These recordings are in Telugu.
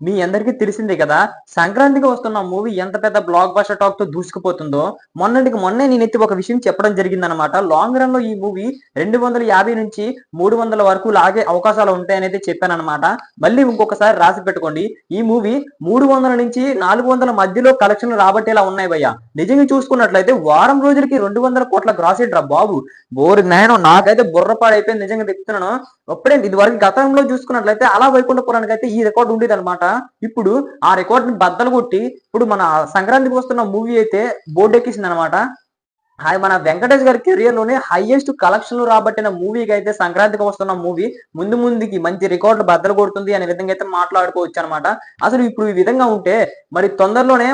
మీ అందరికీ తెలిసిందే కదా! సంక్రాంతికి వస్తున్న మూవీ ఎంత పెద్ద బ్లాక్ బస్టర్ టాక్‌తో దూసుకుపోతుందో, మొన్నటికి మొన్నే నేనైతే ఒక విషయం చెప్పడం జరిగిందనమాట. లాంగ్ రన్‌లో ఈ మూవీ 250-300 వరకు లాగే అవకాశాలు ఉంటాయనైతే చెప్పాననమాట. మళ్ళీ ఇంకొకసారి రాసి పెట్టుకోండి. ఈ మూవీ 300-400 మధ్యలో కలెక్షన్‌లు రాబట్టేలా ఉన్నాయి భయ్యా. నిజంగా చూసుకున్నట్లయితే వారం రోజులకి 200,00,00,000 గ్రాస్ ఏంట్రా బాబు! ఓరి నాయనో! నాకైతే బుర్ర పాడైపోయింది నిజంగా చెప్తున్నాను. అప్పుడే ఇదివరకు గతంలో చూసుకున్నట్లయితే అలా వైకుంఠపురానికైతే ఈ రికార్డ్ ఉండేదన్నమాట. ఇప్పుడు ఆ రికార్డ్‌ని బద్దలు కొట్టి ఇప్పుడు మన సంక్రాంతికి వస్తున్న మూవీ అయితే బోర్డెక్కేసిందన్నమాట. మన వెంకటేష్ గారి కెరియర్‌లోనే హైయెస్ట్ కలెక్షన్‌లు రాబట్టిన మూవీకైతే సంక్రాంతికి వస్తున్న మూవీ ముందు ముందుకి మంచి రికార్డులు బద్దలు కొడుతుంది అనే విధంగా అయితే మాట్లాడుకోవచ్చనమాట. అసలు ఇప్పుడు ఈ విధంగా ఉంటే మరి తొందరలోనే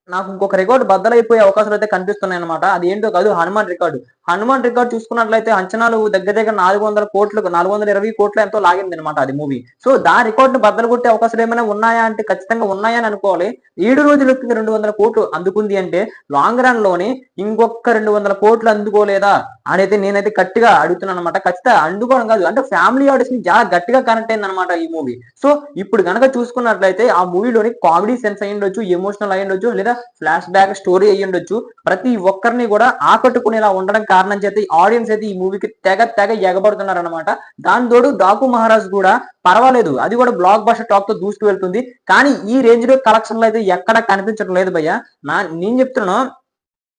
నాకు ఇంకొక రికార్డ్ బద్దలైపోయే అవకాశాలైతే కనిపిస్తున్నాయన్నమాట. అది ఏంటో కాదు హనుమాన్ రికార్డ్. హనుమాన్ రికార్డ్ చూసుకున్నట్లయితే అంచనాలు దగ్గర దగ్గర 400,00,00,000 420,00,00,000 ఎంతో లాగిందనమాట అది మూవీ. సో దాని రికార్డ్‌ని బద్దలు కొట్టే అవకాశాలు ఏమైనా ఉన్నాయా అంటే ఖచ్చితంగా ఉన్నాయని అనుకోవాలి. 7 రోజులకి 200,00,00,000 అందుకుంది అంటే లాంగ్ రన్‌లోని ఇంకొక 200,00,00,000 అందుకోలేదా? అనైతే నేనైతే గట్టిగా అడుగుతున్నానన్నమాట. ఖచ్చితంగా అందుకోవడం కాదు. అంటే ఫ్యామిలీ ఆడియన్స్‌ని చాలా గట్టిగా కనెక్ట్ అయిందన్నమాట ఈ మూవీ. సో ఇప్పుడు గనక చూసుకున్నట్లయితే ఆ మూవీలోని కామెడీ సెన్స్ అయ్యుండొచ్చు, ఎమోషనల్ అయ్యుండొచ్చు, లేదా ఫ్లాష్ బ్యాక్ స్టోరీ అయ్యుండొచ్చు. ప్రతి ఒక్కరిని కూడా ఆకట్టుకునేలా ఉండడం కారణం చేత ఈ ఆడియన్స్ అయితే ఈ మూవీకి తెగ ఎగబడుతున్నారన్నమాట. దాని తోడు 'డాకు మహారాజ్' కూడా పర్వాలేదు. అది కూడా బ్లాక్ బస్టర్ టాక్ తో దూసుకు వెళ్తుంది. కానీ ఈ రేంజ్ లో కలెక్షన్‌లు అయితే ఎక్కడ కనిపించడం లేదు భయ్య. నేను చెప్తున్నాను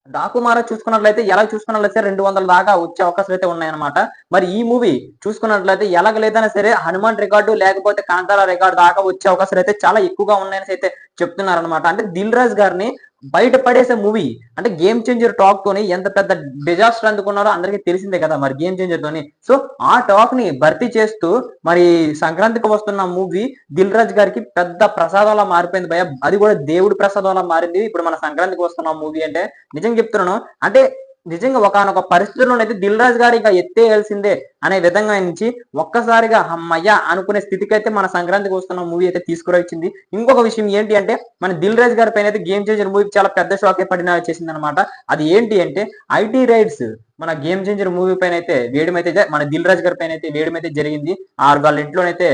'డాకు మహారాజ్' చూసుకున్నట్లయితే ఎలా చూసుకున్నట్లయితే 200 దాకా వచ్చే అవకాశాలు అయితే ఉన్నాయన్నమాట. మరి ఈ మూవీ చూసుకున్నట్లయితే ఎలాగ లేదన్నా సరే 'హనుమాన్' రికార్డు లేకపోతే 'కాంతార' రికార్డ్ దాకా వచ్చే అవకాశాలు అయితే చాలా ఎక్కువగా ఉన్నాయనేసి అయితే చెప్తున్నారన్నమాట. అంటే 'దిల్ రాజు' గారిని బయట పడేసే మూవీ. అంటే 'గేమ్ చేంజర్' టాక్ తోని ఎంత పెద్ద డిజాస్టర్ అందుకున్నారో అందరికీ తెలిసిందే కదా! మరి 'గేమ్ చేంజర్' తోని. సో ఆ టాక్ ని భర్తీ చేస్తూ మరి సంక్రాంతికి వస్తున్న మూవీ 'దిల్ రాజు' గారికి పెద్ద ప్రసాదంలా మారిపోయింది భయ్యా. అది కూడా దేవుడి ప్రసాదంలా మారింది. ఇప్పుడు మన సంక్రాంతికి వస్తున్న మూవీ అంటే నిజంగా చెప్తున్నాను. అంటే నిజంగా ఒకానొక పరిస్థితుల్లోనైతే 'దిల్ రాజు' గారు ఇక ఎత్తేయాల్సిందే అనే విధంగా నుంచి ఒక్కసారిగా హమ్మయ్య! అనుకునే స్థితికైతే మన సంక్రాంతికి వస్తున్న మూవీ అయితే తీసుకురొచ్చింది. ఇంకొక విషయం ఏంటి అంటే మన 'దిల్ రాజు' గారి పైనైతే 'గేమ్ చేంజర్' మూవీ చాలా పెద్ద షాకే పడిన చేసిందనమాట. అది ఏంటి అంటే ఐటీ రైడ్స్ మన 'గేమ్ చేంజర్' మూవీ పైనైతే వేయడమైతే మన 'దిల్ రాజు' గారి పైనైతే వేయడమైతే జరిగింది. వాళ్ళ ఇంట్లోనైతే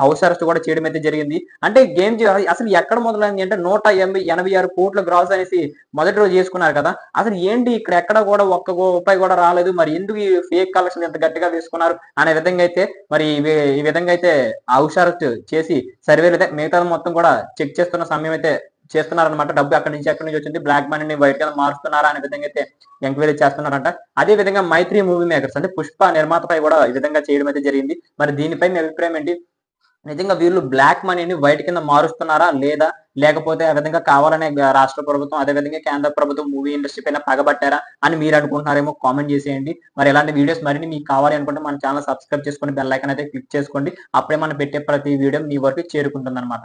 హౌస్ అరెస్ట్ కూడా చేయడమైతే జరిగింది. అంటే అసలు ఎక్కడ మొదలైంది అంటే 186,00,00,000 గ్రాస్ అనేసి మొదటి రోజు చేసుకున్నారు కదా! అసలు ఏంటి ఇక్కడ ఎక్కడ కూడా ఒక్క రూపాయి కూడా రాలేదు. మరి ఎందుకు ఈ ఫేక్ కలెక్షన్ ఇంత గట్టిగా వేసుకున్నారు అనే విధంగా అయితే మరి ఈ విధంగా అయితే హౌస్ అరెస్ట్ చేసి సర్వేలు అయితే మిగతాది మొత్తం కూడా చెక్ చేస్తున్న సమయం అయితే చేస్తున్నారనమాట. డబ్బు ఎక్కడి నుంచి వచ్చింది, బ్లాక్ మనీని వైట్ గా మారుస్తున్నారా అనే విధంగా అయితే ఎంక్వైరీ చేస్తున్నారంట. అదే విధంగా 'మైత్రి మూవీ మేకర్స్' అంటే 'పుష్ప' నిర్మాతపై కూడా ఈ విధంగా చేయడం అయితే జరిగింది. మరి దీనిపై మీ అభిప్రాయం ఏంటి? నిజంగా వీళ్ళు బ్లాక్ మనీని వైట్ కింద మారుస్తున్నారా? లేదా? లేకపోతే ఆ విధంగా కావాలనే రాష్ట్ర ప్రభుత్వం, అదే విధంగా కేంద్ర ప్రభుత్వం మూవీ ఇండస్ట్రీ పైన పగబట్టారా అని మీరు అనుకుంటున్నారేమో కామెంట్ చేసేయండి. మరి ఇలాంటి వీడియోస్ మరిన్ని మీకు కావాలి అనుకుంటే మన ఛానెల్ సబ్స్క్రైబ్ చేసుకొని బెల్ ఐకాన్ అయితే క్లిక్ చేసుకోండి. అప్పుడే మనం పెట్టే ప్రతి వీడియో మీ వరకు చేరుకుంటుందన్నమాట.